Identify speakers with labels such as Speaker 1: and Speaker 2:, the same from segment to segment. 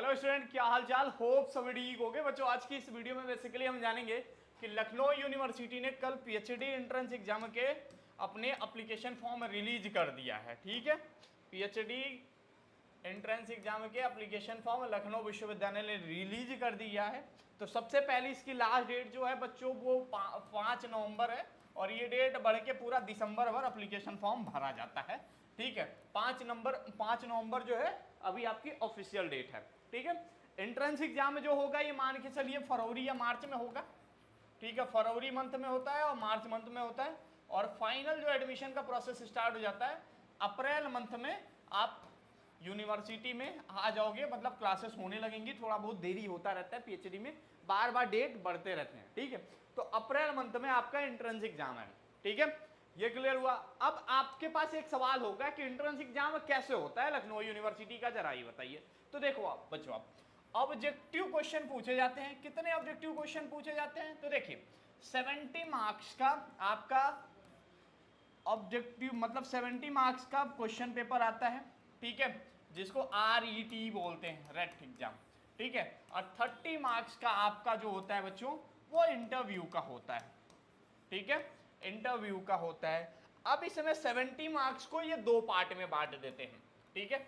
Speaker 1: Hello student, क्या हाल चाल। Hope सभी ठीक होंगे बच्चों। आज की इस वीडियो में बेसिकली हम जानेंगे कि लखनऊ यूनिवर्सिटी ने कल पीएचडी एंट्रेंस एग्जाम के अपने एप्लीकेशन फॉर्म रिलीज कर दिया है। ठीक है, पीएचडी एंट्रेंस एग्जाम के एप्लीकेशन फॉर्म लखनऊ विश्वविद्यालय ने रिलीज कर दिया है। तो सबसे पहले इसकी लास्ट डेट जो है बच्चों वो 5 नवंबर है और ये डेट बढ़ के पूरा दिसंबर भर एप्लीकेशन फॉर्म भरा जाता है। ठीक है, 5 नवंबर जो है अभी आपकी ऑफिशियल डेट है। ठीक है, एंट्रेंस एग्जाम जो होगा ये मान के चलिए फरवरी या मार्च में होगा। ठीक है, फरवरी मंथ में होता है और मार्च मंथ में होता है और फाइनल जो एडमिशन का प्रोसेस स्टार्ट हो जाता है अप्रैल मंथ में। आप यूनिवर्सिटी में आ जाओगे, मतलब क्लासेस होने लगेंगी। थोड़ा बहुत देरी होता रहता है पीएचडी में, बार बार डेट बढ़ते रहते हैं। ठीक है, तो अप्रैल मंथ में आपका एंट्रेंस एग्जाम है। ठीक है, ये क्लियर हुआ। अब आपके पास एक सवाल होगा कि एंट्रेंस एग्जाम कैसे होता है लखनऊ यूनिवर्सिटी का, जरा ये बताइए। तो देखो आप बच्चों, आप ऑब्जेक्टिव क्वेश्चन पूछे जाते हैं। कितने ऑब्जेक्टिव क्वेश्चन पूछे जाते हैं? तो देखिए 70 मार्क्स का आपका ऑब्जेक्टिव, मतलब 70 मार्क्स का क्वेश्चन पेपर आता है। ठीक है, जिसको RET बोलते हैं, रेट एग्जाम। ठीक है, और 30 मार्क्स का आपका जो होता है बच्चों वो इंटरव्यू का होता है। ठीक है, इंटरव्यू का होता है। अब इसमें 70 मार्क्स को ये दो पार्ट में बांट देते हैं। ठीक है,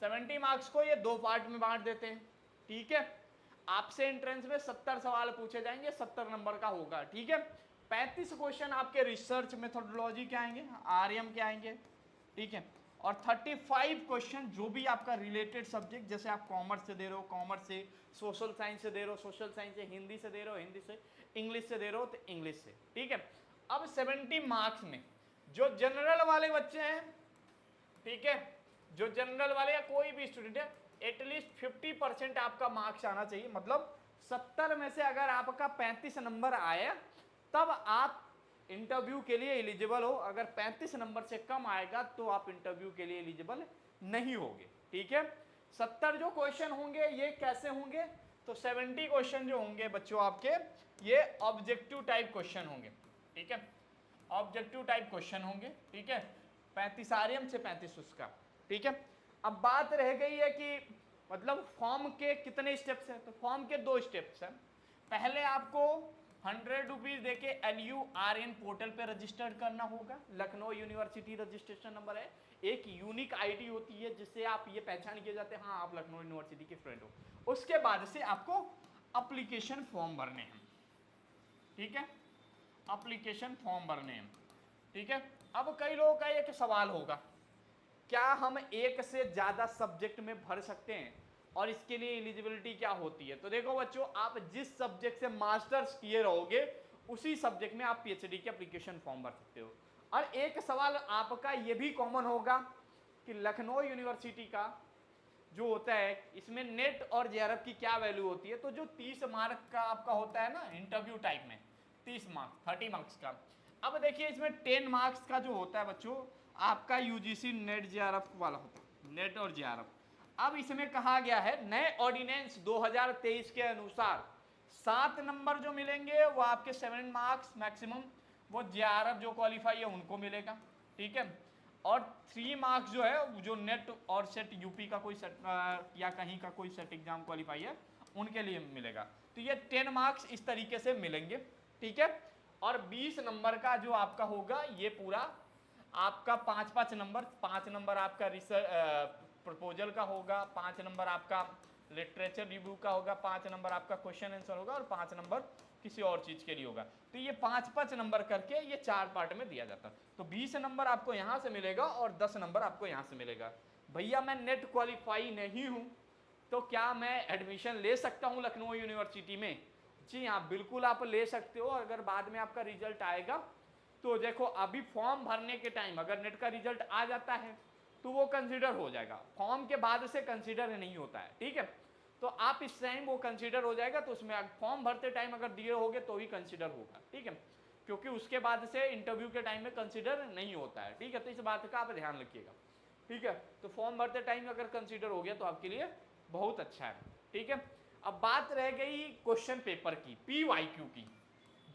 Speaker 1: 70 मार्क्स को ये दो पार्ट में बांट देते हैं। ठीक है, आपसे एंट्रेंस में 70 सवाल पूछे जाएंगे, 70 नंबर का होगा। ठीक है, 35 क्वेश्चन आपके रिसर्च मेथोडोलॉजी के आएंगे, REM के आएंगे। ठीक है, और 35 क्वेश्चन जो भी आपका रिलेटेड सब्जेक्ट, जैसे आप कॉमर्स से दे रहे हो कॉमर्स से, सोशल साइंस से दे रहे हो सोशल साइंस से, हिंदी से दे रहे हो हिंदी से, इंग्लिश से दे रहे हो तो इंग्लिश से। ठीक है, अब 70 मार्क्स में जो जनरल वाले बच्चे हैं, ठीक है, जो जनरल वाले या कोई भी स्टूडेंट है, एटलीस्ट 50% आपका मार्क्स आना चाहिए। मतलब 70 में से अगर आपका 35 नंबर आया तब आप इंटरव्यू के लिए एलिजिबल हो। अगर 35 नंबर से कम आएगा तो आप इंटरव्यू के लिए एलिजिबल नहीं होगे। ठीक है, 70 जो क्वेश्चन होंगे ये कैसे होंगे? तो 70 क्वेश्चन जो होंगे बच्चों आपके, ये ऑब्जेक्टिव टाइप क्वेश्चन होंगे। ठीक है, ऑब्जेक्टिव टाइप क्वेश्चन होंगे। ठीक है, 35 REM से 35 उसका। ठीक है, अब बात रह गई है कि मतलब फॉर्म के कितने स्टेप्स हैं। तो फॉर्म के 2 स्टेप्स हैं। पहले आपको 100 रुपीज देके LURN पोर्टल पे रजिस्टर्ड करना होगा। लखनऊ यूनिवर्सिटी रजिस्ट्रेशन नंबर है, एक यूनिक ID होती है जिससे आप ये पहचान किए जाते हैं हाँ आप लखनऊ यूनिवर्सिटी के फ्रेंड हो। उसके बाद से आपको अप्लीकेशन फॉर्म भरने हैं। ठीक है, एप्लीकेशन फॉर्म भरने हैं। ठीक है, अब कई लोगों का एक सवाल होगा, क्या हम एक से ज्यादा सब्जेक्ट में भर सकते हैं और इसके लिए एलिजिबिलिटी क्या होती है? तो देखो बच्चों, आप जिस सब्जेक्ट से मास्टर्स किए रहोगे उसी सब्जेक्ट में आप पीएचडी के एप्लीकेशन फॉर्म भर सकते हो। और एक सवाल आपका यह भी कॉमन होगा कि लखनऊ यूनिवर्सिटी का जो होता है इसमें नेट और JRF की क्या वैल्यू होती है? तो जो 30 मार्क का आपका होता है ना इंटरव्यू टाइप में, 30 मार्क्स 30 मार्क्स का। अब देखिए इसमें 10 मार्क्स का जो होता है बच्चों आपका UGC नेट JRF वाला होता है, नेट और JRF। अब इसमें कहा गया है नए ऑर्डिनेंस 2023 के अनुसार 7 नंबर जो मिलेंगे वो आपके 7 मार्क्स मैक्सिमम वो JRF जो क्वालिफाई है उनको मिलेगा। ठीक है, और 3 मार्क्स जो है जो नेट और सेट यूपी का कोई सेट या कहीं का कोई सेट एग्जाम क्वालिफाई है उनके लिए मिलेगा। तो ये 10 मार्क्स इस तरीके से मिलेंगे। ठीक है, और 20 नंबर का जो आपका होगा ये पूरा आपका 5-5 नंबर, 5 नंबर आपका रिसर्च प्रपोजल का होगा, 5 नंबर आपका लिटरेचर रिव्यू का होगा, 5 नंबर आपका क्वेश्चन आंसर होगा और 5 नंबर किसी और चीज के लिए होगा। तो ये 5-5 नंबर करके ये 4 पार्ट में दिया जाता है। तो 20 नंबर आपको यहां से मिलेगा और 10 नंबर आपको यहां से मिलेगा। भैया मैं नेट क्वालिफाई नहीं हूं तो क्या मैं एडमिशन ले सकता हूं लखनऊ यूनिवर्सिटी में? जी हाँ, बिल्कुल आप ले सकते हो। अगर बाद में आपका रिजल्ट आएगा तो देखो अभी फॉर्म भरने के टाइम अगर नेट का रिजल्ट आ जाता है तो वो कंसीडर हो जाएगा, फॉर्म के बाद से कंसीडर नहीं होता है। ठीक है, तो आप इस टाइम वो कंसीडर हो जाएगा, तो उसमें फॉर्म भरते टाइम अगर दिए होगे तो ही कंसीडर होगा। ठीक है, क्योंकि उसके बाद से इंटरव्यू के टाइम में कंसीडर नहीं होता है। ठीक है, तो इस बात का आप ध्यान रखिएगा। ठीक है, तो फॉर्म भरते टाइम अगर कंसीडर हो गया तो आपके लिए बहुत अच्छा है। ठीक है, अब बात रह गई क्वेश्चन पेपर की, PYQ की।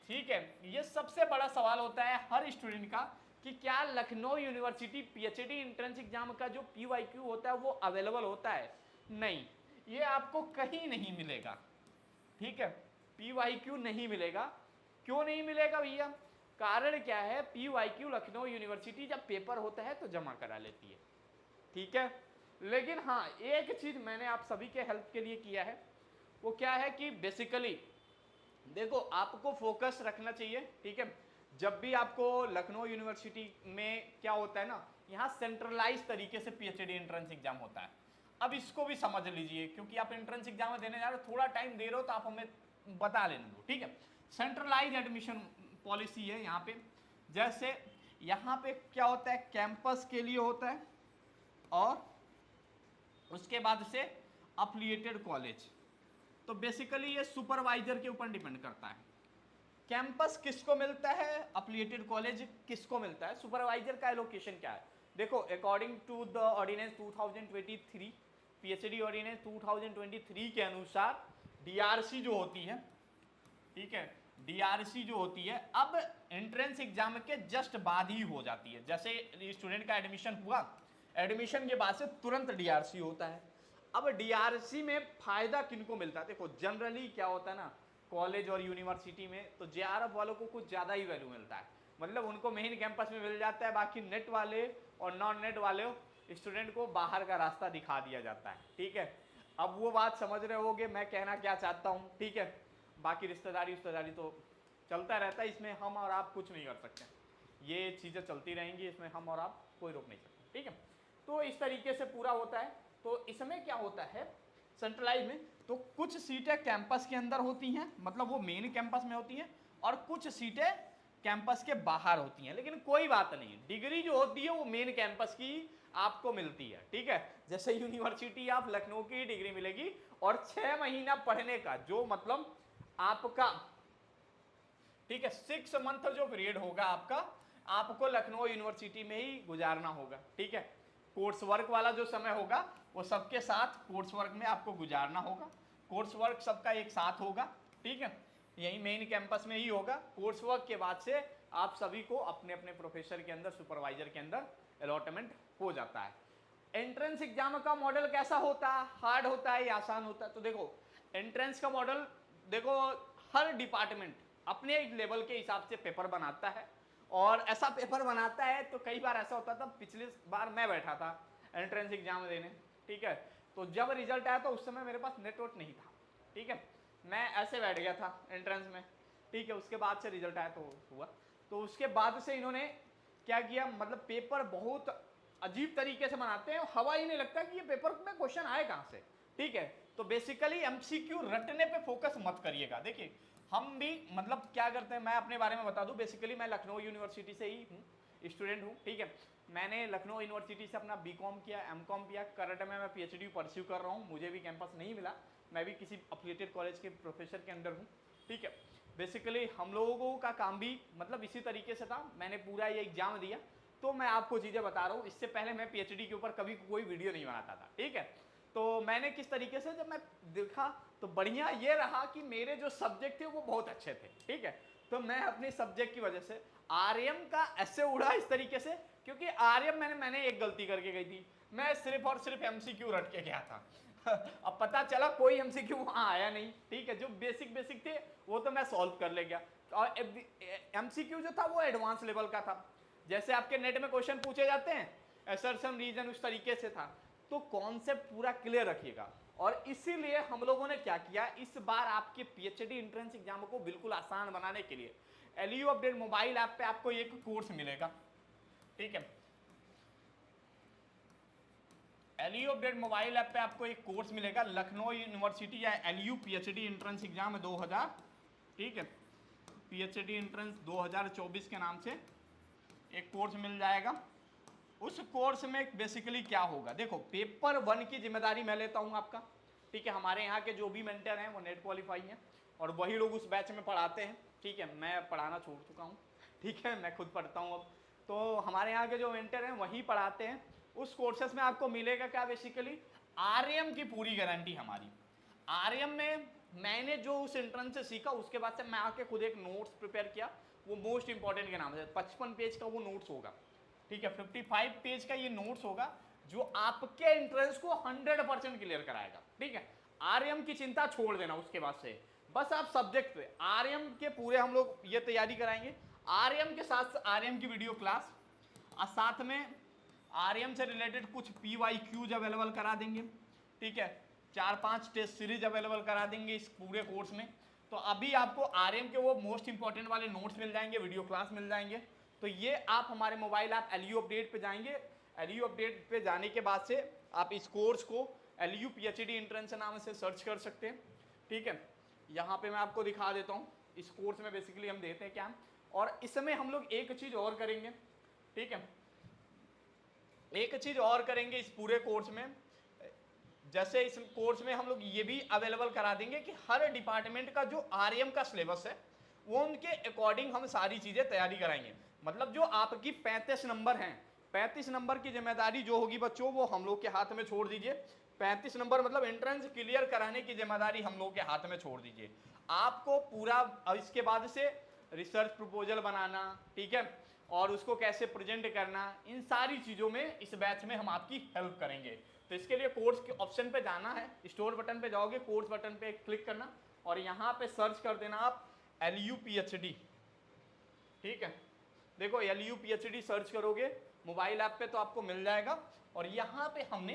Speaker 1: ठीक है, ये सबसे बड़ा सवाल होता है हर स्टूडेंट का कि क्या Lucknow university PhD entrance exam का जो PYQ होता है वो अवेलेबल होता है? नहीं, ये आपको कहीं नहीं मिलेगा, ठीक है, PYQ नहीं मिलेगा। क्यों नहीं मिलेगा भैया? कारण क्या है, PYQ लखनऊ यूनिवर्सिटी जब पेपर होता है तो जमा करा लेती है, ठीक है। लेकिन हाँ, एक चीज मैंने आप सभी के हेल्प के लिए किया है, वो क्या है कि बेसिकली देखो आपको फोकस रखना चाहिए, ठीक है। जब भी आपको लखनऊ यूनिवर्सिटी में क्या होता है ना, यहाँ सेंट्रलाइज तरीके से PhD एंट्रेंस एग्जाम होता है। अब इसको भी समझ लीजिए, क्योंकि आप एंट्रेंस एग्जाम देने जा रहे हो, थोड़ा टाइम दे रहे हो तो आप हमें बता लेने दो, ठीक है। सेंट्रलाइज एडमिशन पॉलिसी है यहाँ पे। जैसे यहाँ पे क्या होता है, कैंपस के लिए होता है, और उसके बाद से अफिलिएटेड कॉलेज। तो बेसिकली ये सुपरवाइजर के ऊपर डिपेंड करता है। कैंपस किसको मिलता है, अफिलिएटेड कॉलेज किसको मिलता है, सुपरवाइजर का एलोकेशन क्या है। देखो according to the ordinance 2023, PhD ordinance 2023 के अनुसार DRC जो होती है, ठीक है, DRC जो होती है अब एंट्रेंस एग्जाम के जस्ट बाद ही हो जाती है। जैसे स्टूडेंट का एडमिशन हुआ, एडमिशन के बाद से तुरंत DRC होता है। अब DRC में फायदा किनको मिलता है, देखो जनरली क्या होता है ना, कॉलेज और यूनिवर्सिटी में तो JRF वालों को कुछ ज़्यादा ही वैल्यू मिलता है, मतलब उनको मेन कैंपस में मिल जाता है, बाकी नेट वाले और नॉन नेट वाले स्टूडेंट को बाहर का रास्ता दिखा दिया जाता है, ठीक है। अब वो बात समझ रहे होगे मैं कहना क्या चाहता हूँ, ठीक है। बाकी रिश्तेदारी तो चलता रहता है, इसमें हम और आप कुछ नहीं कर सकते, ये चीज़ें चलती रहेंगी, इसमें हम और आप कोई रोक नहीं सकते, ठीक है। तो इस तरीके से पूरा होता है। तो इसमें क्या होता है सेंट्रलाइज में, तो कुछ सीटें कैंपस के अंदर होती हैं, मतलब वो मेन कैंपस में होती हैं, और कुछ सीटें कैंपस के बाहर होती हैं। लेकिन कोई बात नहीं, डिग्री जो होती है वो मेन कैंपस की आपको मिलती है, ठीक है। जैसे यूनिवर्सिटी आप लखनऊ की डिग्री मिलेगी, और 6 महीना पढ़ने का जो मतलब आपका, ठीक है, 6 मंथ जो पीरियड होगा आपका, आपको लखनऊ यूनिवर्सिटी में ही गुजारना होगा, ठीक है। कोर्स वर्क वाला जो समय होगा वो सबके साथ कोर्स वर्क में आपको गुजारना होगा। कोर्स वर्क सबका एक साथ होगा, ठीक है, यही मेन कैंपस में ही होगा। कोर्स वर्क के बाद से आप सभी को अपने अपने प्रोफेसर के अंदर, सुपरवाइजर के अंदर अलॉटमेंट हो जाता है। एंट्रेंस एग्जाम का मॉडल कैसा होता है, हार्ड होता है या आसान होता है? तो देखो एंट्रेंस का मॉडल, देखो हर डिपार्टमेंट अपने लेवल के हिसाब से पेपर बनाता है, और ऐसा पेपर बनाता है तो कई बार ऐसा होता था, पिछले बार मैं बैठा था एंट्रेंस एग्जाम देने, ठीक है, तो जब रिजल्ट आया तो उस समय मेरे पास नेटवर्क नहीं था, ठीक है, मैं ऐसे बैठ गया था एंट्रेंस में, ठीक है। उसके बाद से रिजल्ट आया तो हुआ, तो उसके बाद से इन्होंने क्या किया, मतलब पेपर बहुत अजीब तरीके से बनाते हैं, हवा ही नहीं लगता कि ये पेपर में क्वेश्चन आए कहाँ से, ठीक है। तो बेसिकली MCQ रटने पे फोकस मत करिएगा। देखिए हम भी मतलब क्या करते हैं, मैं अपने बारे में बता दूं, बेसिकली मैं लखनऊ यूनिवर्सिटी से ही हूँ, स्टूडेंट हूँ, ठीक है। मैंने लखनऊ यूनिवर्सिटी से अपना BCom किया, MCom किया, करंट में मैं PhD परस्यू कर रहा हूँ, मुझे भी कैंपस नहीं मिला, मैं भी किसी अफिलिएटेड कॉलेज के प्रोफेसर के अंडर हूँ, ठीक है। बेसिकली हम लोगों का काम भी मतलब इसी तरीके से था, मैंने पूरा ये एग्जाम दिया, तो मैं आपको चीज़ें बता रहा हूँ। इससे पहले मैं PhD के ऊपर कभी कोई वीडियो नहीं बनाता था, ठीक है। तो मैंने किस तरीके से जब मैं देखा तो बढ़िया ये रहा कि मेरे जो सब्जेक्ट थे वो बहुत अच्छे थे, ठीक है। तो मैं अपने सब्जेक्ट की वजह से आर्यम का ऐसे उड़ा इस तरीके से, क्योंकि आर्यम मैंने एक गलती करके गई थी, मैं सिर्फ और सिर्फ MCQ रट के गया था अब पता चला कोई MCQ वहाँ आया नहीं, ठीक है। जो बेसिक थे वो तो मैं सॉल्व कर ले गया, और MCQ जो था वो एडवांस लेवल का था, जैसे आपके नेट में क्वेश्चन पूछे जाते हैं असर्शन रीजन, उस तरीके से था। तो कॉन्सेप्ट पूरा क्लियर रखिएगा, और इसीलिए हम लोगों ने क्या किया, इस बार आपके PhD एंट्रेंस एग्जाम को बिल्कुल आसान बनाने के लिए LU अपडेट मोबाइल ऐप पे आपको एक कोर्स मिलेगा, ठीक है। LU अपडेट मोबाइल ऐप पे आपको एक कोर्स मिलेगा, लखनऊ यूनिवर्सिटी या LU PhD एंट्रेंस एग्जाम 2000, ठीक है, PhD एंट्रेंस 2024 के नाम से एक कोर्स मिल जाएगा। उस कोर्स में बेसिकली क्या होगा, देखो पेपर 1 की जिम्मेदारी मैं लेता हूं आपका, ठीक है। हमारे यहाँ के जो भी मेंटर हैं वो नेट क्वालिफाई हैं, और वही लोग उस बैच में पढ़ाते हैं, ठीक है। मैं पढ़ाना छोड़ चुका हूँ, ठीक है, मैं खुद पढ़ता हूँ अब। तो हमारे यहाँ के जो मेंटर हैं वही पढ़ाते हैं। उस कोर्सेस में आपको मिलेगा क्या, बेसिकली आर्यम की पूरी गारंटी हमारी। आर्यम में मैंने जो उस एंट्रेंस से सीखा, उसके बाद से मैं आके खुद एक नोट्स प्रिपेयर किया, वो मोस्ट इंपॉर्टेंट के नाम से 55 पेज का वो नोट्स होगा, ठीक है। 55 पेज का ये नोट्स होगा, जो आपके एंट्रेंस को 100% क्लियर कराएगा। ठीक है, आरएम की चिंता छोड़ देना उसके बाद से, बस आप सब्जेक्ट पे आरएम के पूरे हम लोग ये तैयारी कराएंगे। आरएम के साथ आरएम की वीडियो क्लास और साथ में आरएम से रिलेटेड कुछ PYQs अवेलेबल करा देंगे। ठीक है, 4-5 टेस्ट सीरीज अवेलेबल करा देंगे इस पूरे कोर्स में। तो अभी आपको आरएम के वो मोस्ट इंपॉर्टेंट वाले नोट्स मिल जाएंगे, वीडियो क्लास मिल जाएंगे। तो ये आप हमारे मोबाइल ऐप LU अपडेट पे जाएंगे। LU अपडेट पे जाने के बाद से आप इस कोर्स को LU PhD एंट्रेंस नाम से सर्च कर सकते हैं। ठीक है, यहाँ पे मैं आपको दिखा देता हूँ इस कोर्स में बेसिकली हम देते हैं क्या, और इसमें हम लोग एक चीज़ और करेंगे। ठीक है, एक चीज़ और करेंगे इस पूरे कोर्स में, जैसे इस कोर्स में हम लोग ये भी अवेलेबल करा देंगे कि हर डिपार्टमेंट का जो आरएम का सिलेबस है वो उनके अकॉर्डिंग हम सारी चीज़ें तैयारी कराएंगे। मतलब जो आपकी 35 नंबर हैं, 35 नंबर की जिम्मेदारी जो होगी बच्चों वो हम लोग के हाथ में छोड़ दीजिए। 35 नंबर मतलब एंट्रेंस क्लियर कराने की जिम्मेदारी हम लोग के हाथ में छोड़ दीजिए। आपको पूरा इसके बाद से रिसर्च प्रपोजल बनाना, ठीक है, और उसको कैसे प्रेजेंट करना, इन सारी चीज़ों में इस बैच में हम आपकी हेल्प करेंगे। तो इसके लिए कोर्स के ऑप्शन पे जाना है, स्टोर बटन पे जाओगे, कोर्स बटन पे क्लिक करना और यहाँ पे सर्च कर देना आप LU PhD। ठीक है, देखो LU PhD सर्च करोगे मोबाइल ऐप पे तो आपको मिल जाएगा। और यहाँ पे हमने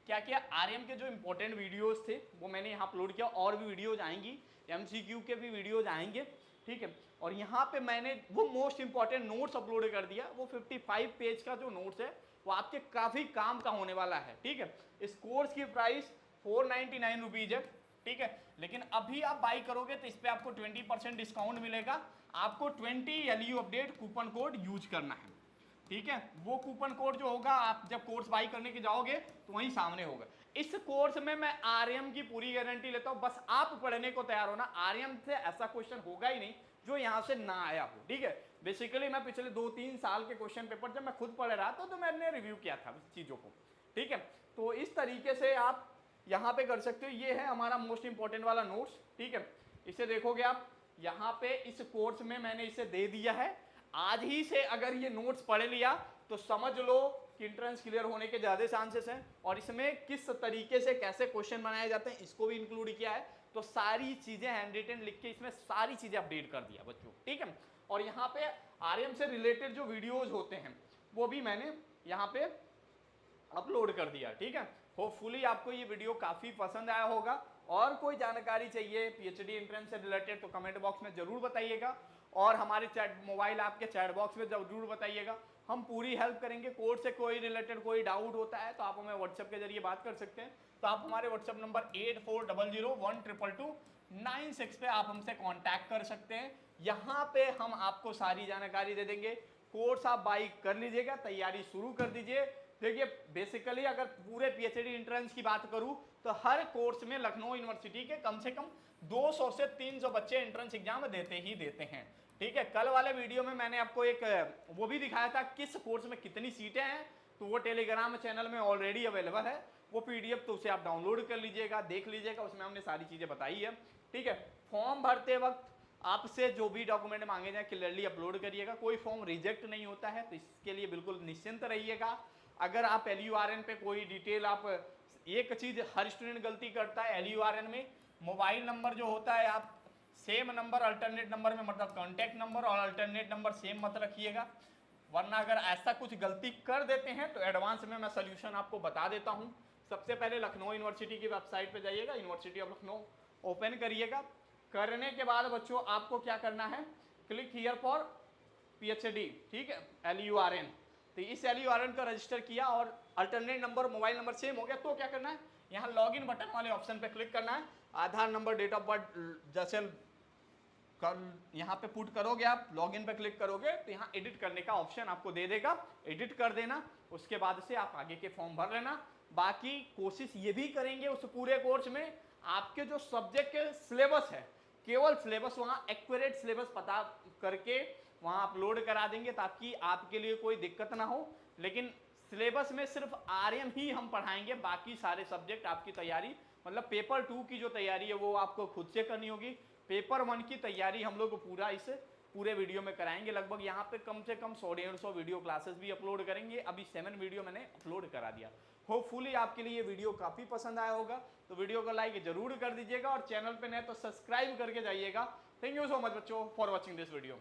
Speaker 1: क्या किया, आरएम के जो इंपॉर्टेंट वीडियोस थे वो मैंने यहाँ अपलोड किया, और भी वीडियोज आएंगी, MCQ के भी वीडियोज आएंगे। ठीक है, और यहाँ पे मैंने वो मोस्ट इंपॉर्टेंट नोट्स अपलोड कर दिया। वो 55 पेज का जो नोट्स है वो आपके काफ़ी काम का होने वाला है। ठीक है, इस कोर्स की प्राइस 499 रुपीज़ है। ठीक है, लेकिन अभी आप बाई करोगे तो इस पर आपको 20% डिस्काउंट मिलेगा। आपको 20 LU update coupon code use करना है। ठीक है, वो कूपन कोड जो होगा आप जब कोर्स बाई करने के जाओगे तो वहीं सामने होगा। इस कोर्स में मैं आरएम की पूरी गारंटी लेता हूं, बस आप पढ़ने को तैयार होना। आरएम से ऐसा क्वेश्चन होगा ही नहीं जो यहां से ना आया हो। ठीक है, बेसिकली मैं पिछले 2-3 साल के क्वेश्चन पेपर जब मैं खुद पढ़ रहा था तो मैंने रिव्यू किया था इस चीज़ों को। ठीक है, तो इस तरीके से आप यहाँ पे कर सकते हो। ये है हमारा मोस्ट इंपॉर्टेंट वाला नोट्स। ठीक है, इसे देखोगे आप यहाँ पे इस कोर्स में मैंने इसे दे दिया है। आज ही से अगर ये नोट्स पढ़ लिया तो समझ लो कि एंट्रेंस क्लियर होने के ज़्यादा चांसेस हैं। और इसमें किस तरीके से कैसे क्वेश्चन बनाए जाते हैं इसको भी इंक्लूड किया है। तो सारी चीज़ें हैंड रिटन लिख के इसमें सारी चीज़ें अपडेट कर दिया बच्चों। ठीक है, और यहाँ पे आरएम से रिलेटेड जो वीडियोज होते हैं वो भी मैंने यहाँ पे अपलोड कर दिया। ठीक है, होपफुली आपको ये वीडियो काफ़ी पसंद आया होगा। और कोई जानकारी चाहिए PhD एंट्रेंस से रिलेटेड तो कमेंट बॉक्स में ज़रूर बताइएगा, और हमारे चैट मोबाइल ऐप के चैट बॉक्स में ज़रूर बताइएगा, हम पूरी हेल्प करेंगे। कोर्स से कोई रिलेटेड कोई डाउट होता है तो आप हमें व्हाट्सएप के जरिए बात कर सकते हैं। तो आप हमारे व्हाट्सएप नंबर 8400122296 पे आप हमसे कांटेक्ट कर सकते हैं। यहाँ पे हम आपको सारी जानकारी दे देंगे। कोर्स आप बाई कर लीजिएगा, तैयारी शुरू कर दीजिए। देखिए बेसिकली अगर पूरे PhD एंट्रेंस की बात करूं तो हर कोर्स में लखनऊ यूनिवर्सिटी के कम से कम 200 से 300 बच्चे एंट्रेंस एग्जाम देते ही देते हैं। ठीक है, कल वाले वीडियो में मैंने आपको एक वो भी दिखाया था किस कोर्स में कितनी सीटें हैं, तो वो टेलीग्राम चैनल में ऑलरेडी अवेलेबल है वो PDF, तो उसे आप डाउनलोड कर लीजिएगा, देख लीजिएगा, उसमें हमने सारी चीज़ें बताई है। ठीक है, फॉर्म भरते वक्त आपसे जो भी डॉक्यूमेंट मांगे जाए क्लियरली अपलोड करिएगा, कोई फॉर्म रिजेक्ट नहीं होता है, तो इसके लिए बिल्कुल निश्चिंत रहिएगा। अगर आप LURN पे कोई डिटेल आप, एक चीज़ हर स्टूडेंट गलती करता है LURN में, मोबाइल नंबर जो होता है आप सेम नंबर अल्टरनेट नंबर में, मतलब कॉन्टैक्ट नंबर और अल्टरनेट नंबर सेम मत रखिएगा, वरना अगर ऐसा कुछ गलती कर देते हैं तो एडवांस में मैं सोल्यूशन आपको बता देता हूँ। सबसे पहले लखनऊ यूनिवर्सिटी की वेबसाइट पे जाइएगा, यूनिवर्सिटी ऑफ लखनऊ ओपन करिएगा। करने के बाद बच्चों आपको क्या करना है, क्लिक हियर फॉर PhD। ठीक है, LURN, तो इस LURN का रजिस्टर किया और alternate number mobile number same हो गया तो क्या करना है, यहाँ लॉगिन बटन वाले ऑप्शन पे क्लिक करना है। आधार नंबर, डेट ऑफ बर्थ जैसे यहाँ पे पुट करोगे, आप लॉगिन पे क्लिक करोगे तो यहाँ एडिट करने का ऑप्शन आपको दे देगा, एडिट कर देना। उसके बाद से आप आगे के फॉर्म भर लेना। बाकी कोशिश ये भी करेंगे उस पूरे कोर्स में आपके जो सब्जेक्ट के सिलेबस है, केवल सिलेबस वहाँ एक्यूरेट सिलेबस पता करके वहाँ अपलोड करा देंगे ताकि आपके लिए कोई दिक्कत ना हो। लेकिन सिलेबस में सिर्फ आरएम ही हम पढ़ाएंगे, बाकी सारे सब्जेक्ट आपकी तैयारी, मतलब पेपर 2 की जो तैयारी है वो आपको खुद से करनी होगी। पेपर 1 की तैयारी हम लोग पूरा इस पूरे वीडियो में कराएंगे। लगभग यहाँ पे कम से कम 100-150 वीडियो क्लासेस भी अपलोड करेंगे। अभी 7 वीडियो मैंने अपलोड करा दिया। होपफुली आपके लिए ये वीडियो काफ़ी पसंद आया होगा, तो वीडियो को लाइक जरूर कर दीजिएगा और चैनल पे नए तो सब्सक्राइब करके जाइएगा। थैंक यू सो मच बच्चों फॉर वॉचिंग दिस वीडियो।